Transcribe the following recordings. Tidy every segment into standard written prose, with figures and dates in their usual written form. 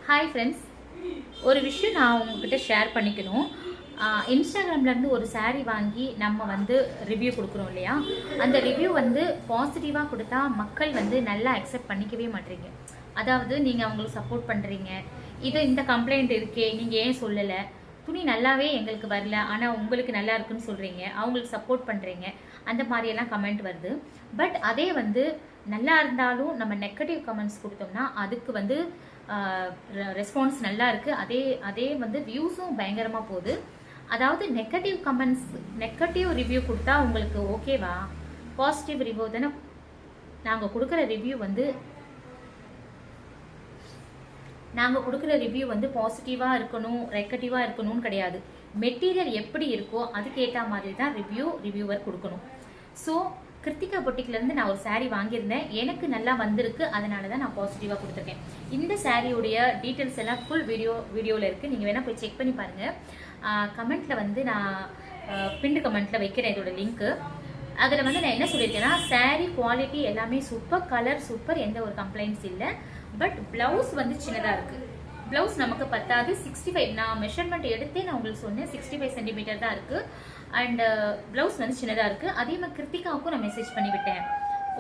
Hi friends, ஒரு விஷயம் நான் உங்ககிட்ட ஷேர் பண்ணிக்கணும். இன்ஸ்டாகிராம்லேருந்து ஒரு சாரீ வாங்கி நம்ம வந்து ரிவ்யூ கொடுக்குறோம் இல்லையா? அந்த ரிவ்யூ வந்து பாசிட்டிவாக கொடுத்தா மக்கள் வந்து நல்லா அக்செப்ட் பண்ணிக்கவே மாட்டேறீங்க. அதாவது நீங்கள் அவங்களுக்கு சப்போர்ட் பண்ணுறீங்க, இந்த கம்ப்ளைண்ட் இருக்கே நீங்கள் ஏன் சொல்லலை, துணி நல்லாவே எங்களுக்கு வரல ஆனால் உங்களுக்கு நல்லா இருக்குன்னு சொல்கிறீங்க, அவங்களுக்கு சப்போர்ட் பண்ணுறீங்க, அந்த மாதிரியெல்லாம் கமெண்ட் வருது. பட் அதே வந்து நல்லா இருந்தாலும் நம்ம நெகட்டிவ் கமெண்ட்ஸ் கொடுத்தோம்னா அதுக்கு வந்து ரெஸ்பான்ஸ் நல்லா இருக்குது. அதே வந்து வியூஸும் பயங்கரமாக போகுது. அதாவது நெகட்டிவ் கமெண்ட்ஸ், நெகட்டிவ் ரிவ்யூ கொடுத்தா உங்களுக்கு ஓகேவா? பாசிட்டிவ் ரிவ்யூ தானே நாங்கள் கொடுக்குற ரிவ்யூ வந்து பாசிட்டிவாக இருக்கணும், நெகட்டிவாக இருக்கணும்னு கிடையாது. மெட்டீரியல் எப்படி இருக்கோ அதுக்கேற்ற மாதிரி தான் ரிவ்யூவர் கொடுக்கணும். ஸோ கிருத்திகா பொட்டிக்லேருந்து நான் ஒரு சாரீ வாங்கியிருந்தேன், எனக்கு நல்லா வந்திருக்கு, அதனால தான் நான் பாசிட்டிவாக கொடுத்துருக்கேன். இந்த சாரியுடைய டீட்டெயில்ஸ் எல்லாம் ஃபுல் வீடியோவில் இருக்குது, நீங்கள் வேணால் போய் செக் பண்ணி பாருங்கள். கமெண்ட்டில் வந்து நான் பின்டு கமெண்ட்டில் வைக்கிறேன் இதோட லிங்க்கு. அதில் வந்து நான் என்ன சொல்லியிருக்கேன்னா, சாரீ குவாலிட்டி எல்லாமே சூப்பர், கலர் சூப்பர், எந்த ஒரு கம்ப்ளைண்ட்ஸ் இல்லை. பட் ப்ளவுஸ் வந்து சின்னதாக இருக்குது. ப்ளவுஸ் நமக்கு பத்தாது. 65 நான் மெஷர்மெண்ட் எடுத்தே நான் உங்களுக்கு சொன்னேன், 65 சென்டிமீட்டர் தான் இருக்குது. அண்ட் ப்ளவுஸ் வந்து சின்னதாக இருக்குது. அதே மாதிரி கிருத்திகாவுக்கும் நான் மெசேஜ் பண்ணிவிட்டேன்,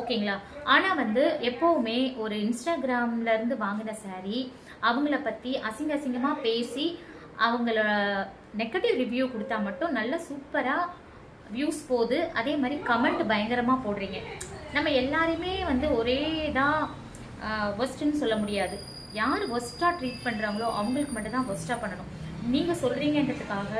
ஓகேங்களா? ஆனால் வந்து எப்போவுமே ஒரு இன்ஸ்டாகிராம்லேருந்து வாங்கின சாரீ அவங்கள பற்றி அசிங்கமாக பேசி அவங்களோட நெகட்டிவ் ரிவ்யூ கொடுத்தா மட்டும் நல்ல சூப்பராக வியூஸ் போகுது. அதே மாதிரி கமெண்ட் பயங்கரமாக போடுறீங்க. நம்ம எல்லாருமே வந்து ஒரே தான் ஒஸ்ட்டுன்னு சொல்ல முடியாது. யார் ஒஸ்ட்டாக ட்ரீட் பண்ணுறாங்களோ அவங்களுக்கு மட்டும் தான் ஒஸ்ட்டாக பண்ணணும். நீங்கள் சொல்கிறீங்கன்றதுக்காக